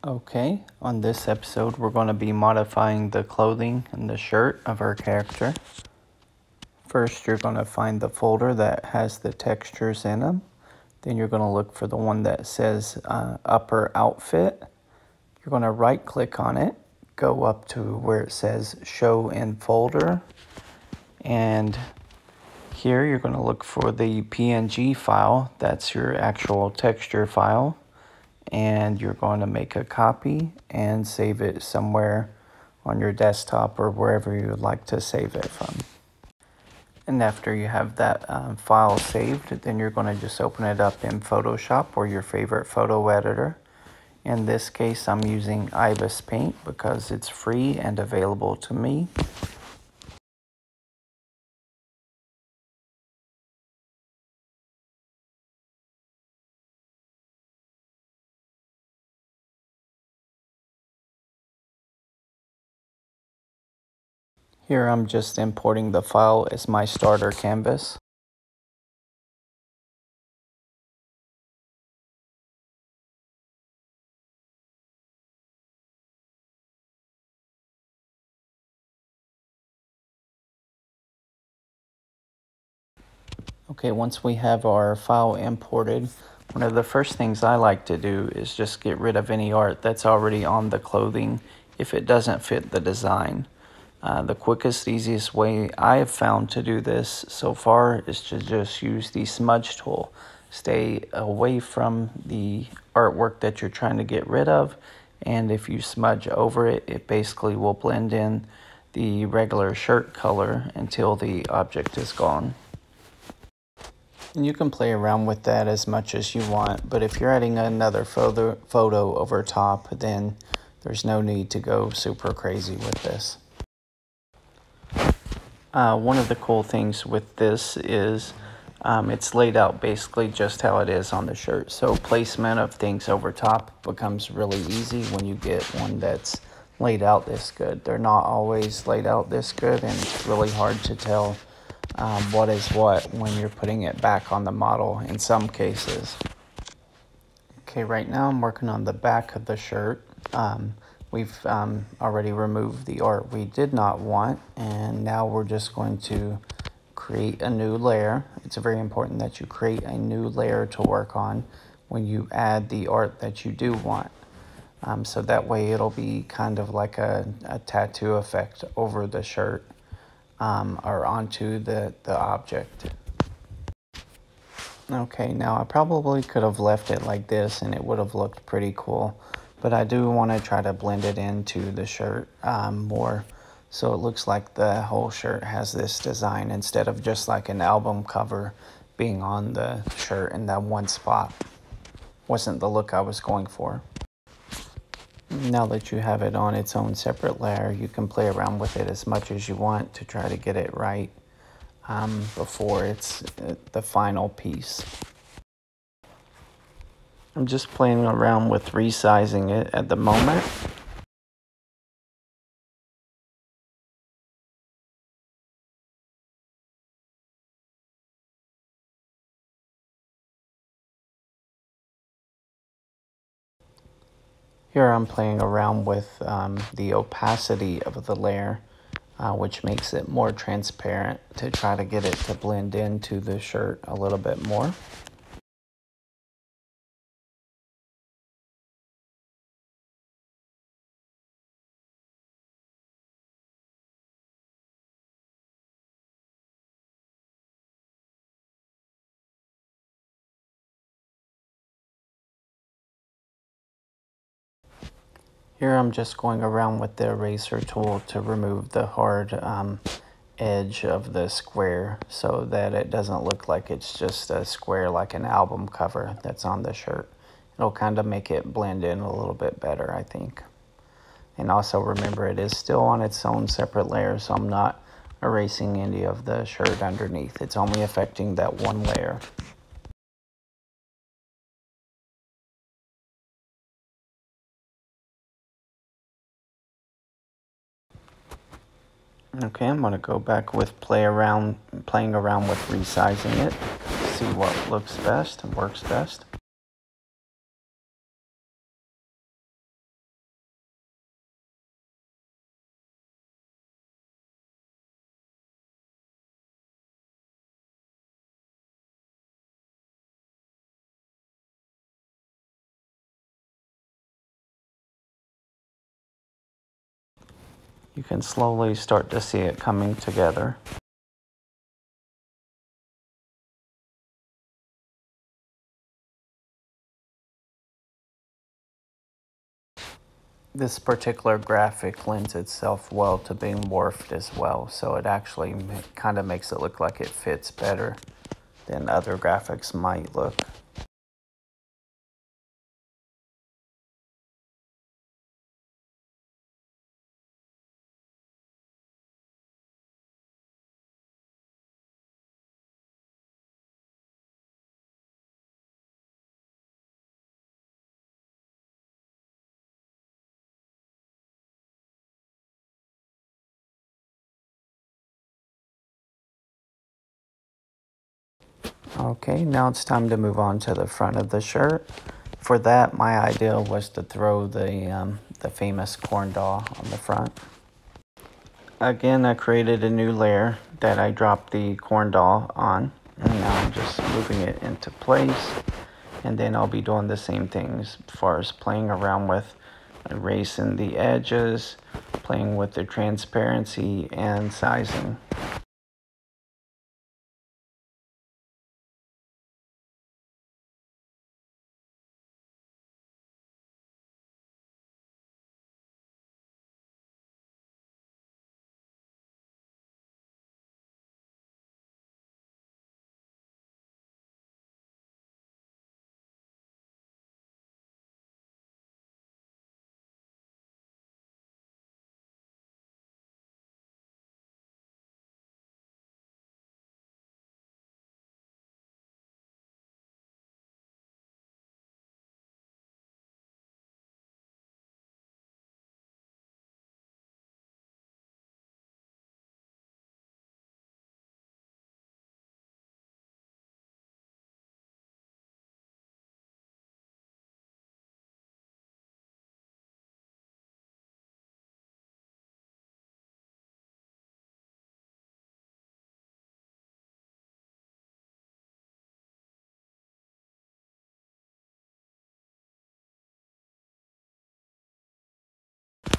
Okay, on this episode we're going to be modifying the clothing and the shirt of our character. First you're going to find the folder that has the textures in them. Then you're going to look for the one that says upper outfit. You're going to right click on it, go up to where it says show in folder, and here you're going to look for the PNG file. That's your actual texture file. And you're going to make a copy and save it somewhere on your desktop or wherever you would like to save it from. And after you have that file saved, then you're going to just open it up in Photoshop or your favorite photo editor. In this case, I'm using Ibis Paint because it's free and available to me. Here I'm just importing the file as my starter canvas. Okay, once we have our file imported, one of the first things I like to do is just get rid of any art that's already on the clothing if it doesn't fit the design. The quickest, easiest way I have found to do this so far is to just use the smudge tool. Stay away from the artwork that you're trying to get rid of, and if you smudge over it, it basically will blend in the regular shirt color until the object is gone. And you can play around with that as much as you want, but if you're adding another photo over top, then there's no need to go super crazy with this. One of the cool things with this is it's laid out basically just how it is on the shirt. So placement of things over top becomes really easy when you get one that's laid out this good. They're not always laid out this good, and it's really hard to tell what is what when you're putting it back on the model in some cases. Okay, right now I'm working on the back of the shirt. We've already removed the art we did not want, and now we're just going to create a new layer. It's very important that you create a new layer to work on when you add the art that you do want. So that way it'll be kind of like a tattoo effect over the shirt or onto the object. Okay, now I probably could have left it like this and it would have looked pretty cool, but I do want to try to blend it into the shirt more, so it looks like the whole shirt has this design instead of just like an album cover being on the shirt in that one spot. Wasn't the look I was going for. Now that you have it on its own separate layer, you can play around with it as much as you want to try to get it right before it's the final piece. I'm just playing around with resizing it at the moment. Here I'm playing around with the opacity of the layer, which makes it more transparent to try to get it to blend into the shirt a little bit more. Here I'm just going around with the eraser tool to remove the hard edge of the square so that it doesn't look like it's just a square like an album cover that's on the shirt. It'll kind of make it blend in a little bit better, I think. And also remember, it is still on its own separate layer, so I'm not erasing any of the shirt underneath. It's only affecting that one layer. Okay, I'm going to go back with playing around with resizing it, see what looks best and works best. You can slowly start to see it coming together. This particular graphic lends itself well to being morphed as well, so it actually kind of makes it look like it fits better than other graphics might look. Okay, now it's time to move on to the front of the shirt. For that, my idea was to throw the famous corn doll on the front. Again, I created a new layer that I dropped the corn doll on, and now I'm just moving it into place. And then I'll be doing the same things as far as playing around with erasing the edges, playing with the transparency and sizing.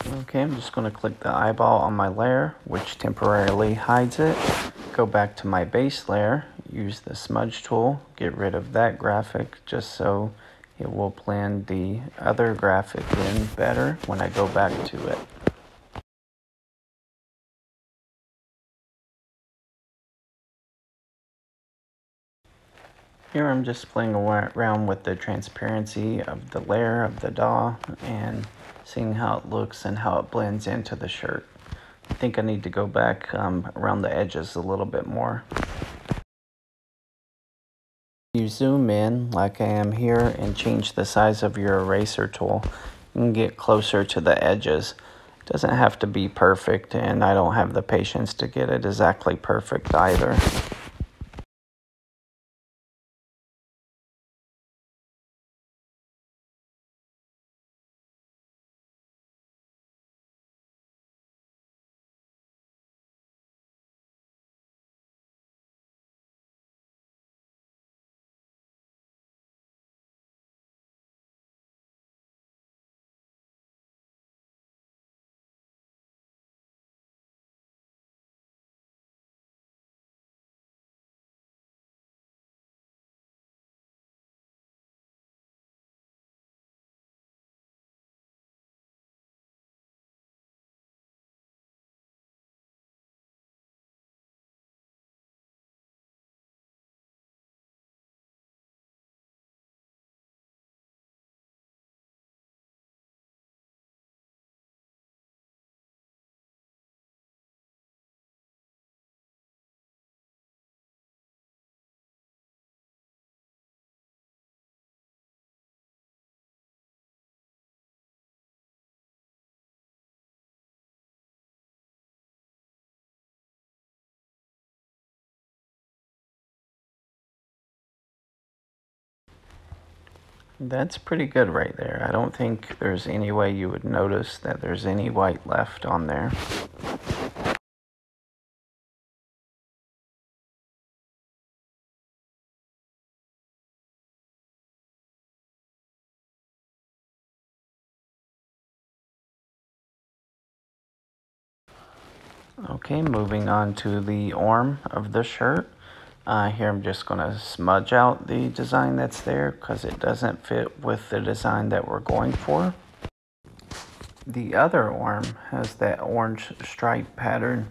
Okay, I'm just going to click the eyeball on my layer, which temporarily hides it. Go back to my base layer, use the smudge tool, get rid of that graphic just so it will blend the other graphic in better when I go back to it. Here I'm just playing around with the transparency of the layer of the doll and seeing how it looks and how it blends into the shirt. I think I need to go back around the edges a little bit more. You zoom in like I am here and change the size of your eraser tool, you can get closer to the edges. It doesn't have to be perfect, and I don't have the patience to get it exactly perfect either. That's pretty good right there. I don't think there's any way you would notice that there's any white left on there. Okay, moving on to the arm of the shirt. Here I'm just going to smudge out the design that's there because it doesn't fit with the design that we're going for. The other arm has that orange stripe pattern.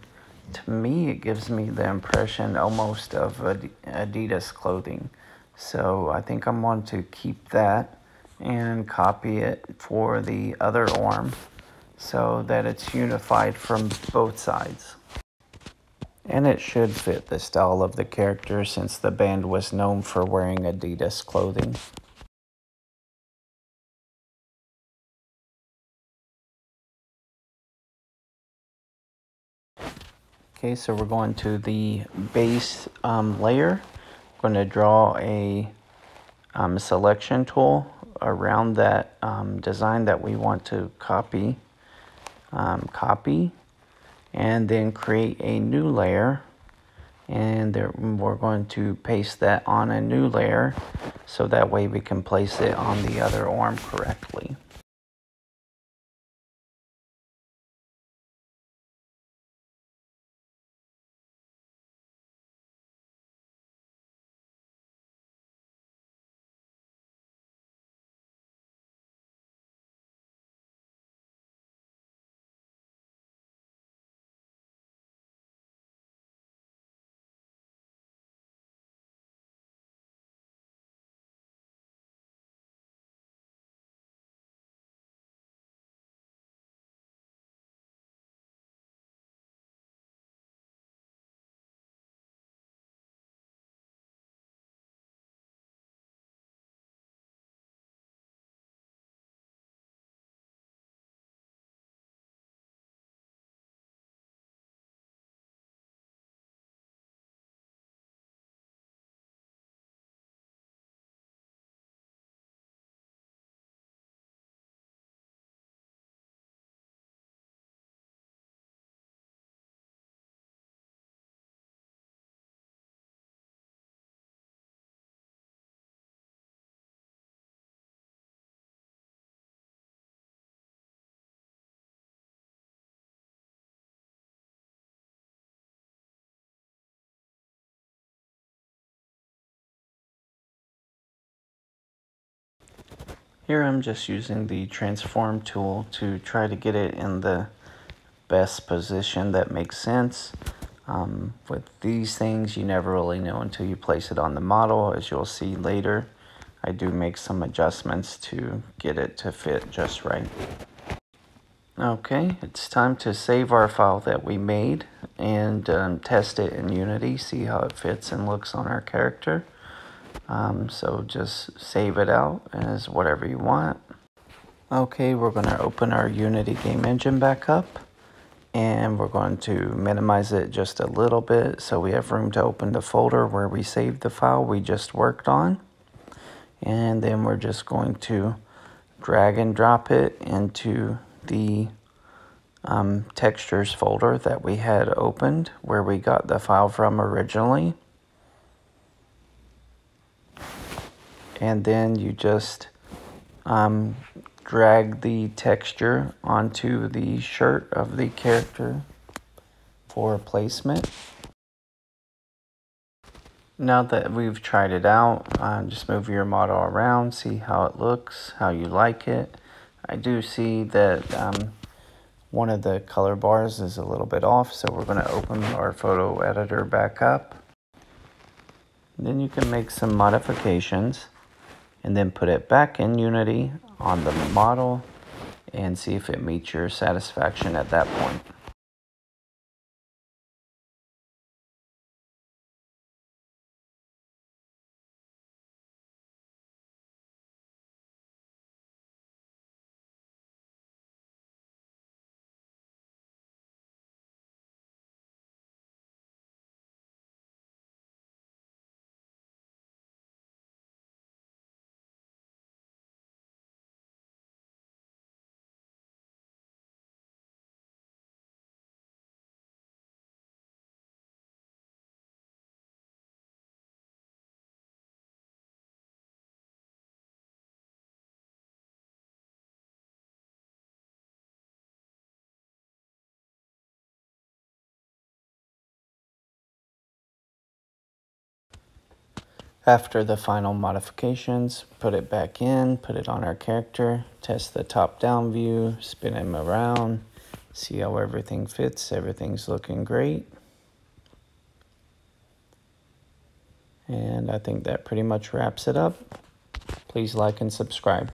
To me, it gives me the impression almost of Adidas clothing. So I think I'm going to keep that and copy it for the other arm so that it's unified from both sides. And it should fit the style of the character since the band was known for wearing Adidas clothing. Okay, so we're going to the base layer. We're going to draw a selection tool around that design that we want to copy, and then create a new layer. And we're going to paste that on a new layer so that way we can place it on the other arm correctly. Here I'm just using the transform tool to try to get it in the best position that makes sense. With these things, you never really know until you place it on the model. As you'll see later, I do make some adjustments to get it to fit just right. Okay, it's time to save our file that we made and test it in Unity, see how it fits and looks on our character. So just save it out as whatever you want. Okay, we're going to open our Unity game engine back up and we're going to minimize it just a little bit so we have room to open the folder where we saved the file we just worked on. And then we're just going to drag and drop it into the textures folder that we had opened where we got the file from originally. And then you just drag the texture onto the shirt of the character for placement. Now that we've tried it out, just move your model around, see how it looks, how you like it. I do see that one of the color bars is a little bit off, so we're going to open our photo editor back up. Then you can make some modifications and then put it back in Unity on the model and see if it meets your satisfaction at that point. After the final modifications, put it back in, put it on our character, test the top-down view, spin him around, see how everything fits. Everything's looking great. And I think that pretty much wraps it up. Please like and subscribe.